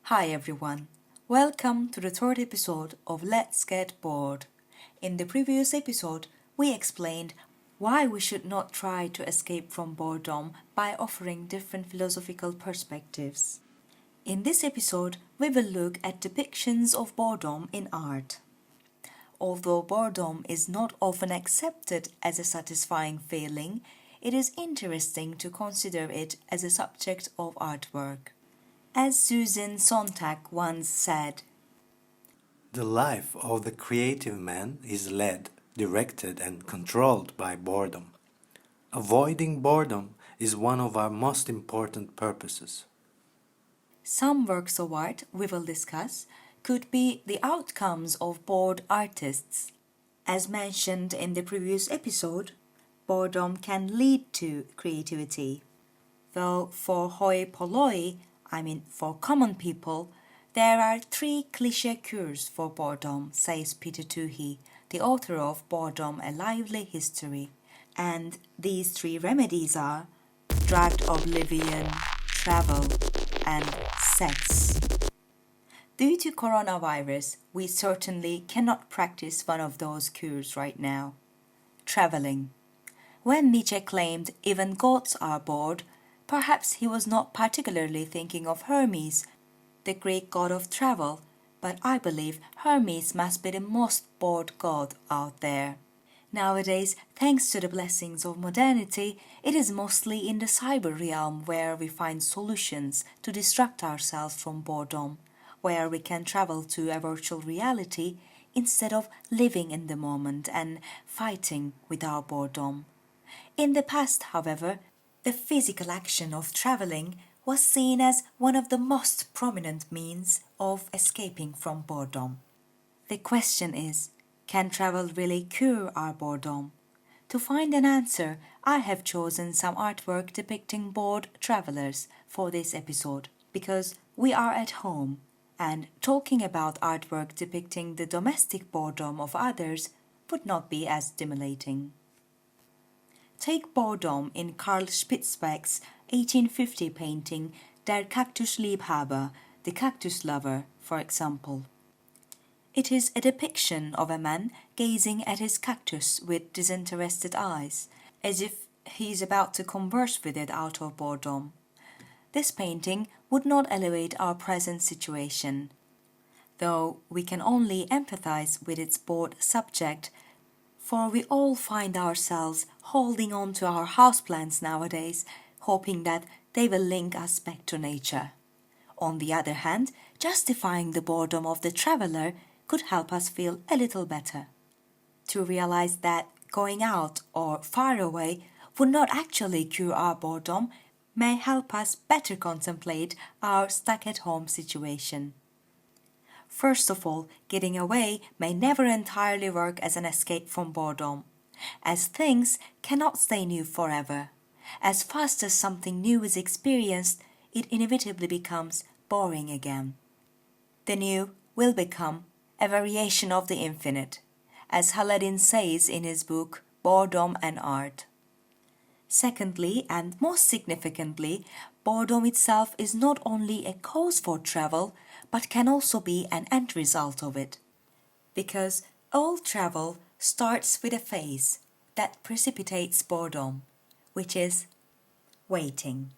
Hi everyone, welcome to the third episode of Let's Get Bored. In the previous episode, we explained why we should not try to escape from boredom by offering different philosophical perspectives. In this episode, we will look at depictions of boredom in art. Although boredom is not often accepted as a satisfying feeling, it is interesting to consider it as a subject of artwork. As Susan Sontag once said, "The life of the creative man is led, directed and controlled by boredom. Avoiding boredom is one of our most important purposes." some works of art we will discuss could be the outcomes of bored artists. As mentioned in the previous episode, boredom can lead to creativity. Though for hoi polloi, for common people, there are three cliché cures for boredom, says Peter Toohey, the author of Boredom, A Lively History. And these three remedies are drugged oblivion, travel, and sex. Due to coronavirus, we certainly cannot practice one of those cures right now. Traveling. When Nietzsche claimed even gods are bored, perhaps he was not particularly thinking of Hermes, the Greek god of travel, but I believe Hermes must be the most bored god out there. Nowadays, thanks to the blessings of modernity, it is mostly in the cyber realm where we find solutions to distract ourselves from boredom, where we can travel to a virtual reality instead of living in the moment and fighting with our boredom. In the past, however, the physical action of traveling was seen as one of the most prominent means of escaping from boredom. The question is, can travel really cure our boredom? To find an answer, I have chosen some artwork depicting bored travelers for this episode, because we are at home, and talking about artwork depicting the domestic boredom of others would not be as stimulating. Take boredom in Karl Spitzweg's 1850 painting Der Kaktusliebhaber, the Cactus Lover, for example. It is a depiction of a man gazing at his cactus with disinterested eyes, as if he is about to converse with it out of boredom. This painting would not elevate our present situation, though we can only empathize with its bored subject, for we all find ourselves holding on to our houseplants nowadays, hoping that they will link us back to nature. On the other hand, justifying the boredom of the traveler could help us feel a little better. To realize that going out or far away would not actually cure our boredom may help us better contemplate our stuck-at-home situation. First of all, getting away may never entirely work as an escape from boredom, as things cannot stay new forever. As fast as something new is experienced, it inevitably becomes boring again. The new will become a variation of the infinite, as Haladin says in his book Boredom and Art. Secondly, and most significantly, boredom itself is not only a cause for travel, but can also be an end result of it. Because all travel starts with a phase that precipitates boredom, which is waiting.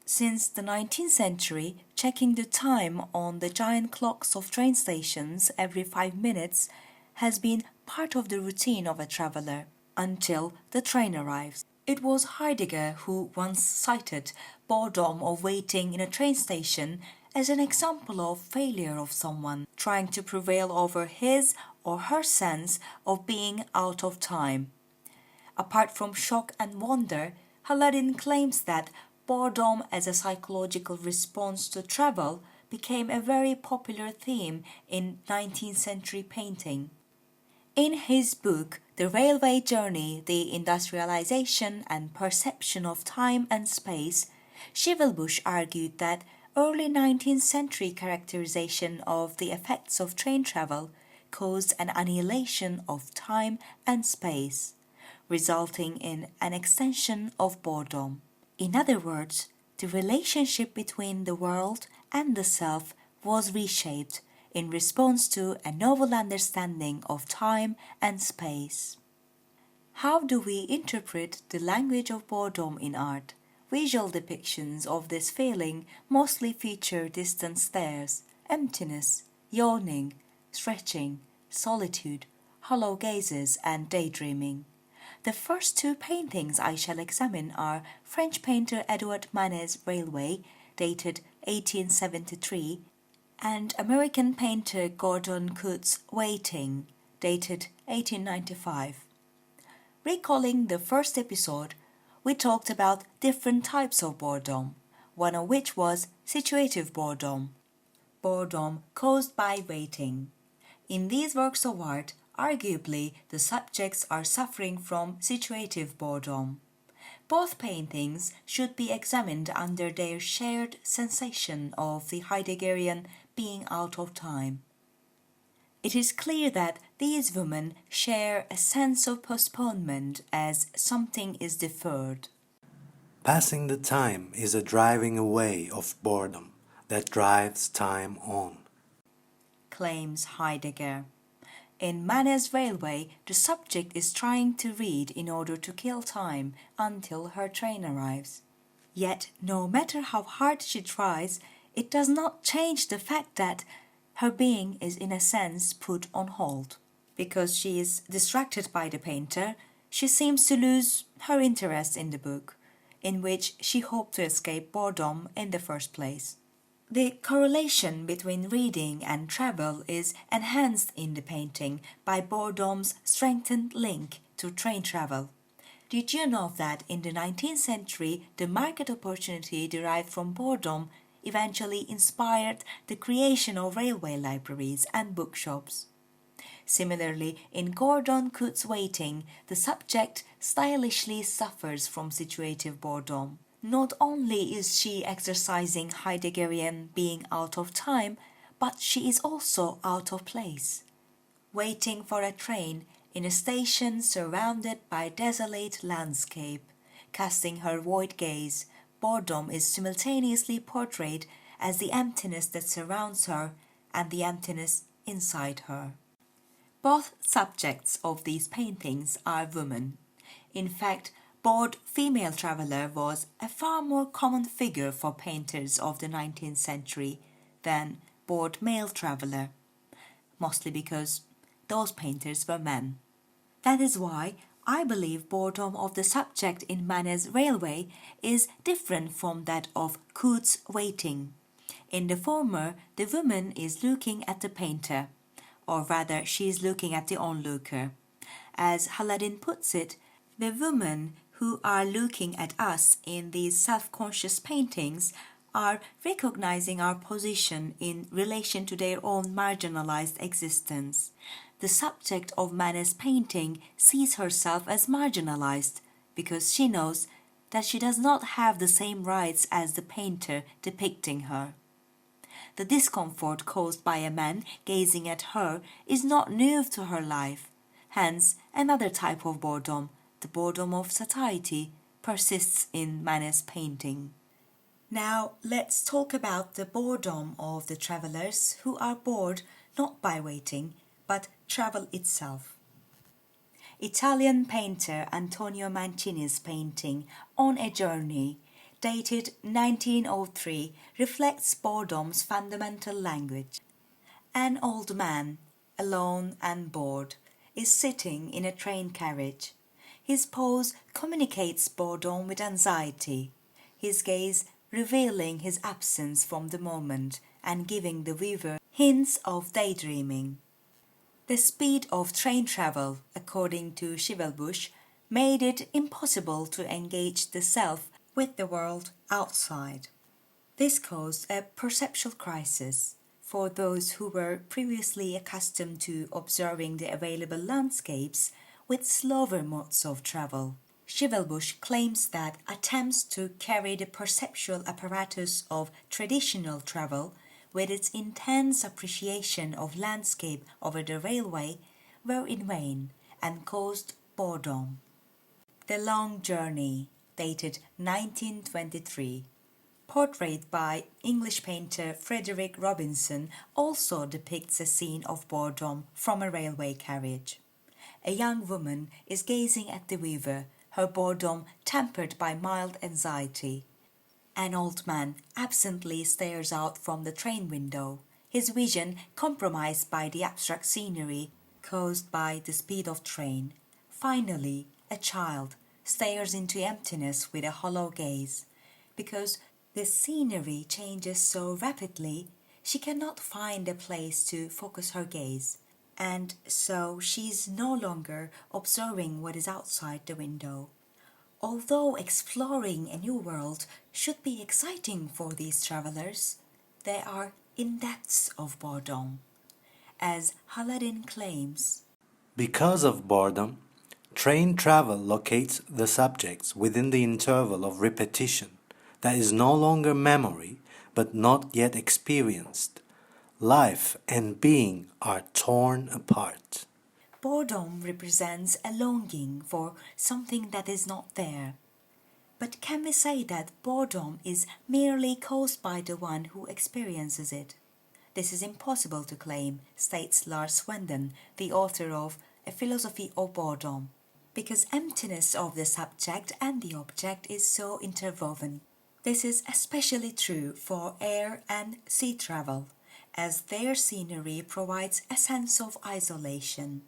Since the 19th century, checking the time on the giant clocks of train stations every 5 minutes has been part of the routine of a traveler until the train arrives. It was Heidegger who once cited boredom of waiting in a train station as an example of failure of someone trying to prevail over his or her sense of being out of time. Apart from shock and wonder, Haladin claims that boredom as a psychological response to travel became a very popular theme in 19th century painting. In his book, The Railway Journey, The Industrialization and Perception of Time and Space, Schivelbusch argued that early 19th century characterization of the effects of train travel caused an annihilation of time and space, resulting in an extension of boredom. In other words, the relationship between the world and the self was reshaped in response to a novel understanding of time and space. How do we interpret the language of boredom in art? Visual depictions of this feeling mostly feature distant stares, emptiness, yawning, stretching, solitude, hollow gazes, and daydreaming. The first two paintings I shall examine are French painter Edouard Manet's Railway, dated 1873, and American painter Gordon Coutts' Waiting, dated 1895. Recalling the first episode, we talked about different types of boredom, one of which was situative boredom, boredom caused by waiting. In these works of art, arguably the subjects are suffering from situative boredom. Both paintings should be examined under their shared sensation of the Heideggerian being out of time. It is clear that these women share a sense of postponement as something is deferred. Passing the time is a driving away of boredom that drives time on, claims Heidegger. In Manet's Railway, the subject is trying to read in order to kill time until her train arrives. Yet, no matter how hard she tries, it does not change the fact that her being is in a sense put on hold. Because she is distracted by the painter, she seems to lose her interest in the book, in which she hoped to escape boredom in the first place. The correlation between reading and travel is enhanced in the painting by boredom's strengthened link to train travel. Did you know that in the 19th century, the market opportunity derived from boredom eventually inspired the creation of railway libraries and bookshops? Similarly, in Gordon Coutts' Waiting, the subject stylishly suffers from situative boredom. Not only is she exercising Heideggerian being out of time, but she is also out of place. Waiting for a train in a station surrounded by desolate landscape, casting her void gaze, boredom is simultaneously portrayed as the emptiness that surrounds her and the emptiness inside her. Both subjects of these paintings are women. In fact, bored female traveller was a far more common figure for painters of the 19th century than bored male traveller, mostly because those painters were men. That is why I believe boredom of the subject in Manet's Railway is different from that of Coutts' Waiting. In the former, the woman is looking at the painter, or rather she is looking at the onlooker. As Haladin puts it, the women who are looking at us in these self-conscious paintings are recognizing our position in relation to their own marginalized existence. The subject of Manet's painting sees herself as marginalized because she knows that she does not have the same rights as the painter depicting her. The discomfort caused by a man gazing at her is not new to her life. Hence, another type of boredom, the boredom of satiety, persists in Manet's painting. Now, let's talk about the boredom of the travelers who are bored not by waiting, but travel itself. Italian painter Antonio Mancini's painting On a Journey, dated 1903, reflects boredom's fundamental language. An old man, alone and bored, is sitting in a train carriage. His pose communicates boredom with anxiety, his gaze revealing his absence from the moment and giving the viewer hints of daydreaming. The speed of train travel, according to Schievelbusch, made it impossible to engage the self with the world outside. This caused a perceptual crisis for those who were previously accustomed to observing the available landscapes with slower modes of travel. Schievelbusch claims that attempts to carry the perceptual apparatus of traditional travel with its intense appreciation of landscape over the railway were in vain and caused boredom. The Long Journey, dated 1923, portrayed by English painter Frederick also depicts a scene of boredom from a railway carriage. A young woman is gazing at the viewer, her boredom tempered by mild anxiety. An old man absently stares out from the train window, his vision compromised by the abstract scenery caused by the speed of train. Finally, a child stares into emptiness with a hollow gaze. Because the scenery changes so rapidly, she cannot find a place to focus her gaze, and so she is no longer observing what is outside the window. Although exploring a new world should be exciting for these travelers, they are in depths of boredom. As Haladin claims, Because of boredom, train travel locates the subjects within the interval of repetition that is no longer memory but not yet experienced. Life and being are torn apart. boredom represents a longing for something that is not there. But can we say that boredom is merely caused by the one who experiences it? This is impossible to claim, states Lars Swendon, the author of A Philosophy of Boredom, because emptiness of the subject and the object is so interwoven. This is especially true for air and sea travel, as their scenery provides a sense of isolation.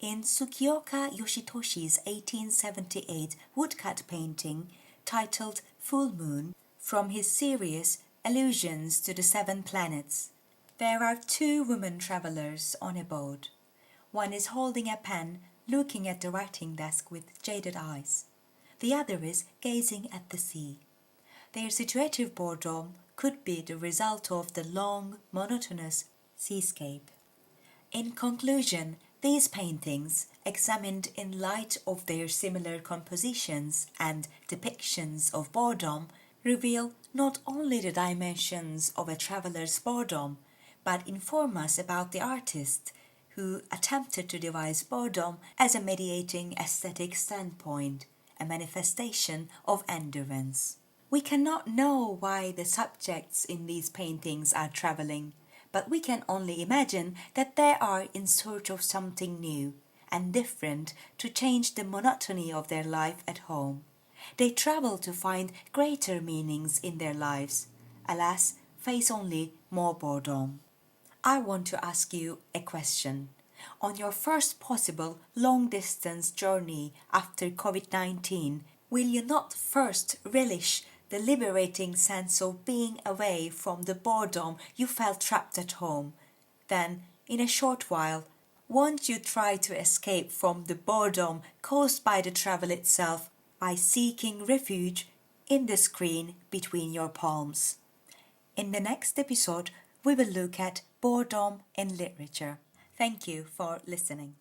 In Tsukioka Yoshitoshi's 1878 woodcut painting titled Full Moon, from his series Allusions to the Seven Planets, there are two women travelers on a boat. One is holding a pen, looking at the writing desk with jaded eyes. The other is gazing at the sea. Their situative boredom could be the result of the long, monotonous seascape. In conclusion, these paintings, examined in light of their similar compositions and depictions of boredom, reveal not only the dimensions of a traveller's boredom, but inform us about the artist who attempted to devise boredom as a mediating aesthetic standpoint, a manifestation of endurance. We cannot know why the subjects in these paintings are travelling, but we can only imagine that they are in search of something new and different to change the monotony of their life at home. They travel to find greater meanings in their lives, alas, face only more boredom. I want to ask you a question. On your first possible long-distance journey after COVID-19, will you not first relish the liberating sense of being away from the boredom you felt trapped at home? Then, in a short while, won't you try to escape from the boredom caused by the travel itself by seeking refuge in the screen between your palms? In the next episode, we will look at boredom in literature. Thank you for listening.